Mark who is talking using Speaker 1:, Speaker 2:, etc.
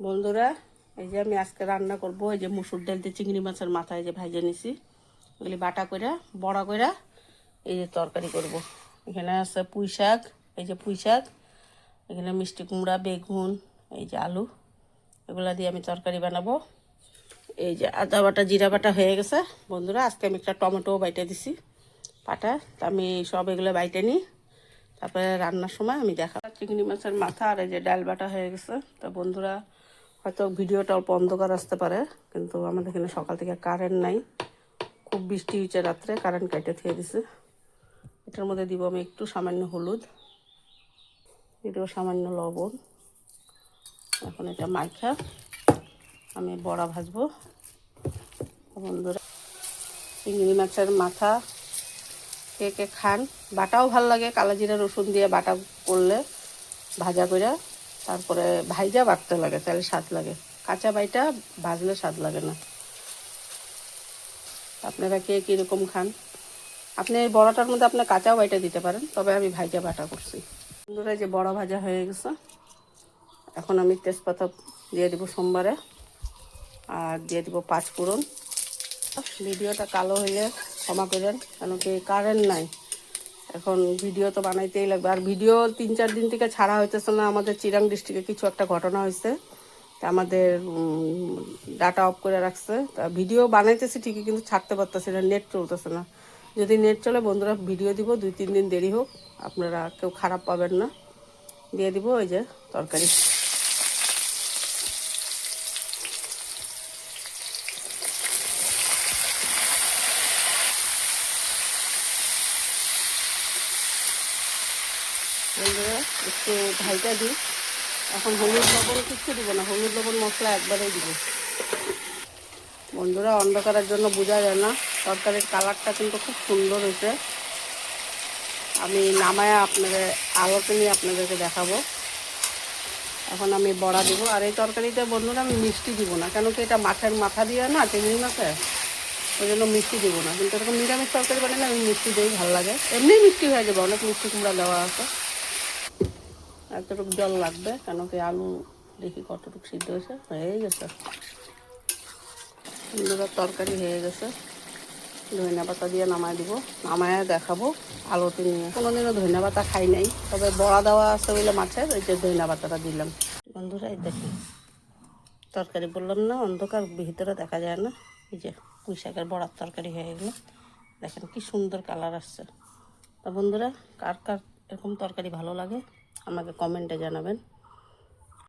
Speaker 1: বন্ধুরা, এই যে আমি আজকে রান্না করব এই যে মুসুর ডাল দিয়ে চিংড়ি মাছের মাথা এই যে ভাজে নিছি, এগুলি বাটা কইরা বড়া কইরা এই যে তরকারি করব। এখানে আছে পুঁই শাক, এই যে পুঁই শাক, এখানে মিষ্টি কুমড়া, বেগুন, এই যে আলু, এগুলা দিয়ে আমি তরকারি বানাবো। এই যে আদা বাটা জিরা বাটা হয়ে গেছে। বন্ধুরা, আজকে আমি একটা টমেটো বাইটে দিছি পাটা, তা আমি সব এগুলো বাইটে নিই, তারপরে রান্নার সময় আমি দেখা। চিংড়ি মাছের মাথা আর এই যে ডাল বাটা হয়ে গেছে। তা বন্ধুরা, হয়তো ভিডিওটা অল্প অন্ধকার আসতে পারে, কিন্তু আমাদের এখানে সকাল থেকে কারেন্ট নাই, খুব বৃষ্টি হয়েছে রাত্রে, কারেন্ট কেটে থেকে দিছে। এটার মধ্যে দিব আমি একটু সামান্য হলুদ, দিব সামান্য লবণ। এখন এটা মাখা আমি বড়া ভাজবো। বন্ধুরা, চিংড়ি মাছের মাথা কে কে খান? বাটাও ভাল লাগে, কালো জিরা রসুন দিয়ে বাটা করলে, ভাজা করে তারপরে ভাইজা বাটতে লাগে, তাহলে স্বাদ লাগে। কাঁচা বাইটা ভাজলে স্বাদ লাগে না। আপনারা কে কীরকম খান? আপনি এই বড়াটার মধ্যে আপনি কাঁচাও বাইটা দিতে পারেন, তবে আমি ভাইজা বাটা করছি। বন্ধুরা, যে বড়া ভাজা হয়ে গেছে, এখন আমি তেজপাতা দিয়ে দিব সোমবারে, আর দিয়ে দিব 5 ফোড়ন। ভিডিওটা কালো হইলে ক্ষমা করেন, কেন কি কারেন্ট নাই, এখন ভিডিও তো বানাইতেই লাগবে। আর ভিডিও 3-4 দিন থেকে ছাড়া হইতেছে না। আমাদের চিরাং ডিস্ট্রিক্টে কিছু একটা ঘটনা হয়েছে, আমাদের ডাটা অফ করে রাখছে। তা ভিডিও বানাইতেছি ঠিকই, কিন্তু ছাড়তে পারতেছি না, নেট চলতেছে না। যদি নেট চলে বন্ধুরা ভিডিও দিব, 2-3 দিন দেরি হোক, আপনারা কেউ খারাপ পাবেন না। দিয়ে দিব ওই যে তরকারি। বন্ধুরা, একটু ভাইটা দিই। এখন হলুদ লবণ কিচ্ছু দিব না, হলুদ লবণ মশলা একবারেই দিব। বন্ধুরা, অন্ধকারের জন্য বোঝা যায় না, তরকারির কালারটা কিন্তু খুব সুন্দর হয়েছে। আমি নামায় আপনাদের আলোতে নিয়ে আপনাদেরকে দেখাবো। এখন আমি বড়া দিব। আর এই তরকারিতে বন্ধুরা আমি মিষ্টি দিব না, কেন কি এটা মাছের মাথা দিয়ে না, চিংড়ি মাছের, ওই জন্য মিষ্টি দিব না। কিন্তু এরকম নিরামিষ তরকারি বানালে আমি মিষ্টি দিই, ভালো লাগে। এমনিই মিষ্টি হয়ে যাবে, অনেক মিষ্টি কুমড়া দেওয়া আছে। এতটুকু জল লাগবে, কেন কি আলু দেখি কতটুকু সিদ্ধ হয়েছে। হয়ে গেছে বন্ধুরা, তরকারি হয়ে গেছে। ধনিয়া পাতা দিয়ে নামায় দিব, নামায় দেখাবো আলুতে নিয়ে। কোনোদিনও ধনিয়া পাতা খাই নাই, তবে বড়া দেওয়া আছে বলে মাছের, ওই যে ধনিয়া পাতাটা দিলাম। বন্ধুরা, এই দেখি তরকারি, বললাম না অন্ধকার, ভিতরে দেখা যায় না। এই যে পুঁই শাকের বড়ার তরকারি হয়ে গেলো, দেখেন কি সুন্দর কালার আসছে। তা বন্ধুরা, কার কার এরকম তরকারি ভালো লাগে আমাকে কমেন্টে জানাবেন।